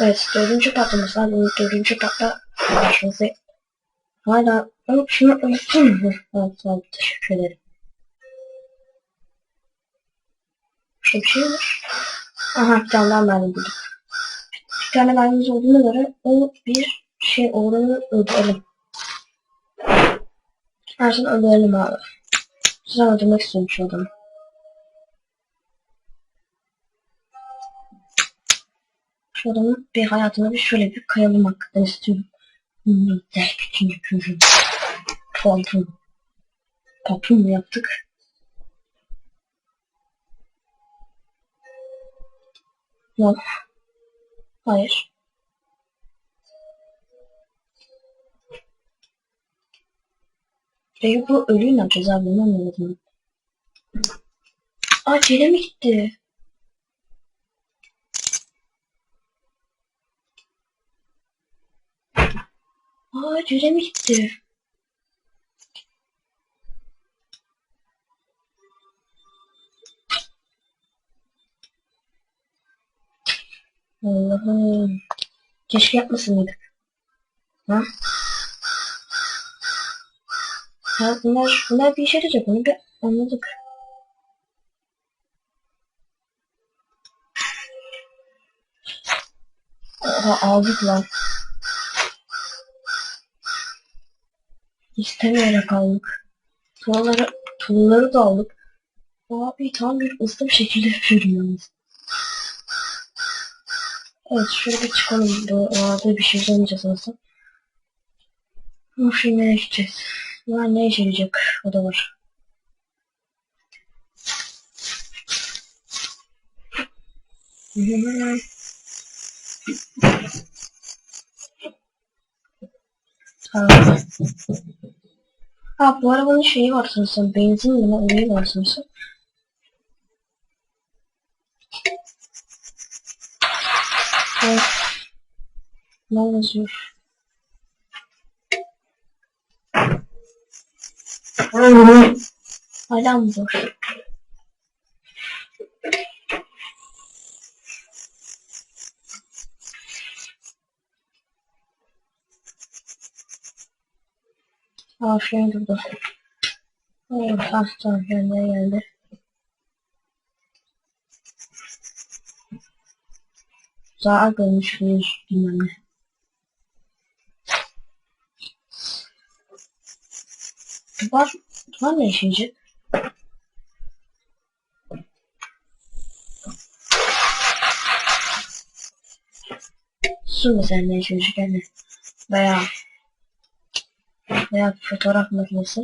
Evet, dördüncü patlaması var. Dördüncü patla başlaması. Hala şunu unuttum mu? Evet, tamam, teşekkür ederim. Şurada bir şey var. Aha, bir tane daha mermi buldum. Bir tane mermimiz olduğuna göre o bir şey oranı öldürelim. Her zaman öldürelim abi. Güzel öldürmek istiyorum şu adamı. Şu adamın bir hayatına bir şöyle bir kayalım hakikaten istiyorum. Güzel küçücük çocuğum. Patron. Patron mu yaptık? Yok. Hayır. Peki bu ölüyü ne yapacağız abi? Bunu anlamadım. Aa, Ceylan mi gitti? Aa, Ceylan mi gitti? Allah'ım. Keşke yapmasaydık. Ha? Ha, bunlar bir işe yarayacak. Onu bir anladık. Oha, aldık lan. İstemeyerek aldık. Tuğlaları da aldık. Abi tam bir hızlı bir şekilde yapıyorum yalnız. Evet, şöyle bir çıkalım. Bu arada bir şey olmayacağız aslında. Bu filmlere gideceğiz. Bunlar ne işe yarayacak? O da var. Ha, bu arabanın şeyi var sanırsam. Benzin mi? Olayı var sanırsam. Evet. Ne yazıyor? Hala mı boş? Aa, şey burada. Oh, ha, tamam, geldi. Zarar görmüş bir bilmem ne. Duvar ne işe yarayacak? Su mesela ne işe yarayacak yani? Veya, veya fotoğraf makinesi.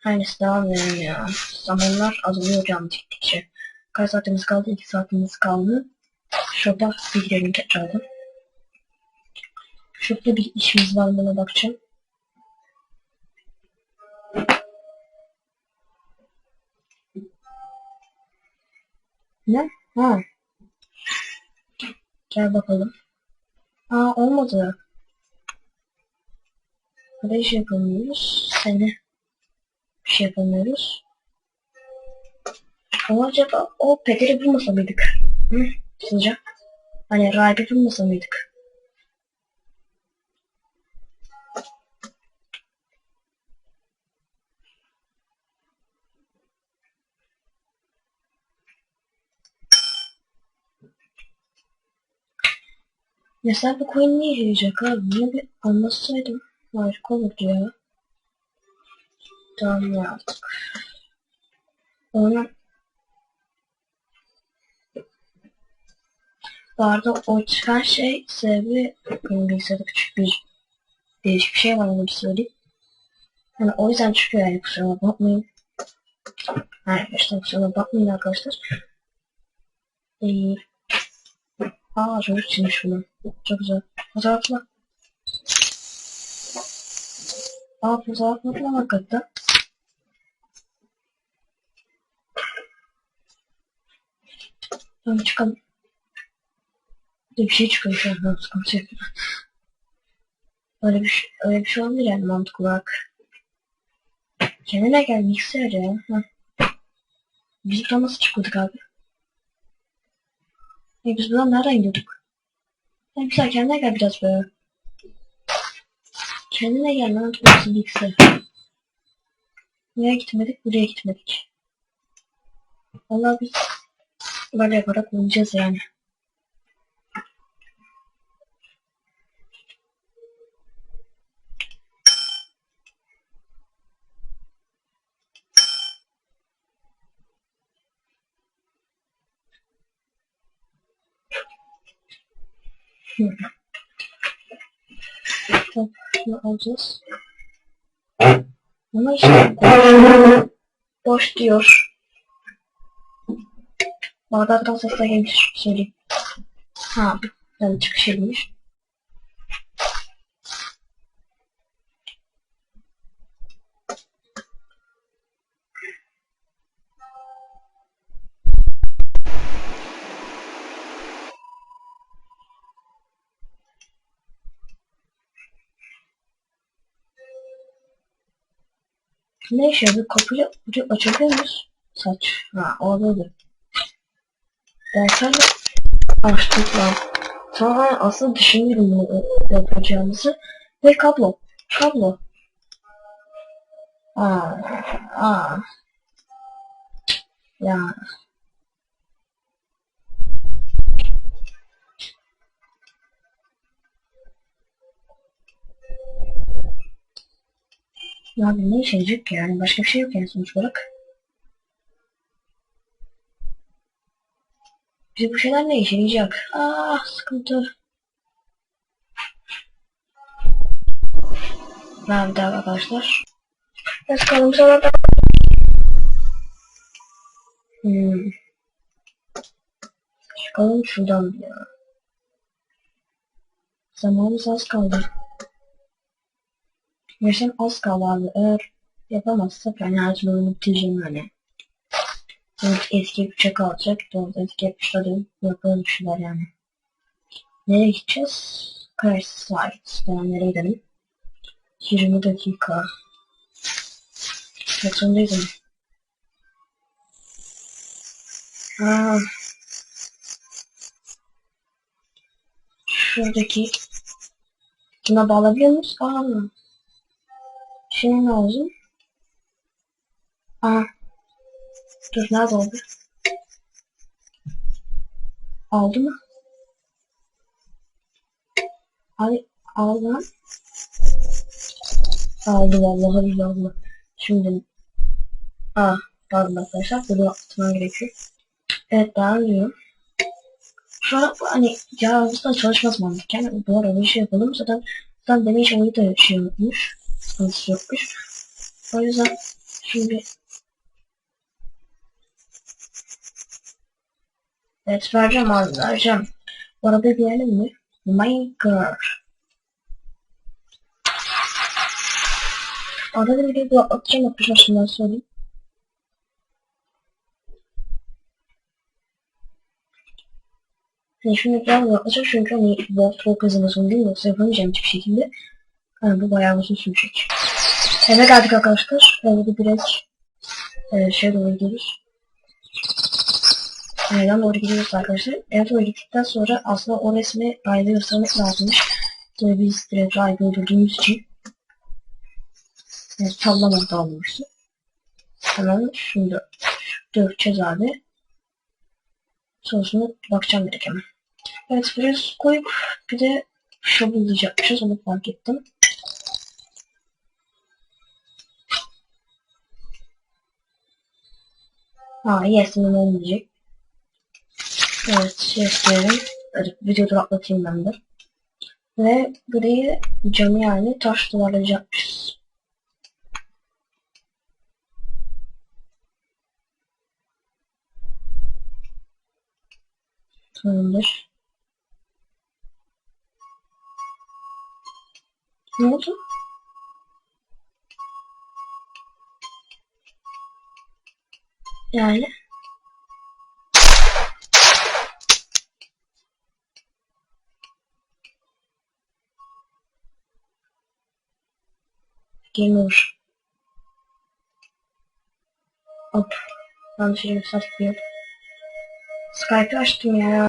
Aynısı devam edelim ya. Zamanlar azalıyor can gittikçe. Kaç saatimiz kaldı? 2 saatimiz kaldı. Şurada bir gidelim tekrardan. Şurada bir işimiz var, buna bakacağım. Ne? Ha, gel bakalım. Aa, olmadı. Burada iş yapamıyoruz. Seni bir şey yapamıyoruz. Ama acaba o pederi bulmasa mıydık? Hı? Sizce? Hani rahibi bulmasa mıydık? Mesela bu coin ne yarayacak abi? Bunu bir anlatsaydım harika olurdu ya. Tamam ya artık. Onu vardı, o çıkan şey sebebi bilgisayarda küçük bir değişik bir şey var, onu bir söyleyeyim. Yani o yüzden çıkıyor, yani kusura bakmayın. Arkadaşlar kusura bakmayın arkadaşlar. Ee, aa, çocuk çizmiş bunu. Çok güzel. Fotoğrafla. Aa, fotoğrafla hakikaten. Tamam, çıkalım. Bir şey çıkıyor şu an. Sıkıntı yok. Öyle bir şey olabilir yani, mantık olarak. Kendine gel bilgisayar ya. Biz nasıl çıkıyorduk abi? Biz buradan nereden gidiyorduk? Sen güzel kendine gel biraz be. Kendine gel lan. Burası bilgisayar. Nereye gitmedik? Buraya gitmedik. Vallahi biz böyle yaparak oynayacağız yani. Tamam, şunu alacağız. Ama işte boş diyor. Bağdat'tan sesler gelmiş söyleyeyim. Ha, ben çıkış edilmiş. Ne işe yarıyor? Kapıyı açabiliyor muyuz? Saç. Ha, olabilir. Derslerle açtık lan. Sonra aslında düşünüyorum bunu yapacağımızı. Ve kablo. Kablo. Aa, aa. Ya. Ya ne işe yarayacak yani? Başka bir şey yok yani sonuç olarak. Bize bu şeyler ne işe yarayacak? Ah, sıkıntı. Ben bir daha arkadaşlar. Let's go. Sonra da... Çıkalım şuradan bir ya. Zamanımız az kaldı. Yaşam az kaldı abi. Eğer yapamazsak yani her türlü bitireceğim yani. Evet, eski güçe kalacak. Doğru eski yapışları yapalım bir şeyler yani. Nereye gideceğiz? Crash Site. Yani nereye gidelim? 20 dakika. Kaçındaydım. Aa, şuradaki buna bağlayabiliyor muyuz? Aa, şey ne lazım? Aa, dur nerede oldu? Aldı mı? Abi aldı lan. Aldı vallahi billahi. Şimdi pardon arkadaşlar bunu atmam gerekiyor. Evet devam ediyorum. Şu an hani cihazımızda çalışmaz mantıken. Bu arada bir şey yapalım. Zaten demin şeyi de şey yokmuş. Sıkıntısı yokmuş. O yüzden şimdi evet vereceğim abi vereceğim. Bu arada diyelim mi? Minecraft. Arada bir video atacağım arkadaşlar şimdiden söyleyeyim. Yani şimdi biraz yaklaşık çünkü hani bu çok hızlı değil yoksa yapamayacağım hiçbir şekilde. Yani bu bayağı uzun sürecek. Eve geldik arkadaşlar. Evde biraz şey doğru gidiyoruz. Evden doğru gidiyoruz arkadaşlar. Eve doğru gittikten sonra aslında o resmi ayrı göstermek lazımmış. Tabii biz direkt ayrı öldürdüğümüz için. Yani sallamadı daha doğrusu. Hemen şimdi döveceğiz abi. Sonrasında bakacağım direkt hemen. Evet biraz koyup bir de shovel'layacakmışız onu fark ettim. Yes olmayacak. Evet yes diyelim. Evet, videoda atlatayım ben de. Ve burayı camı yani taş duvarlayacakmışız. Tamamdır. Ne oldu? Yani game over. Hop. Yanlış yere satmıyor. Skype'ı açtım ya.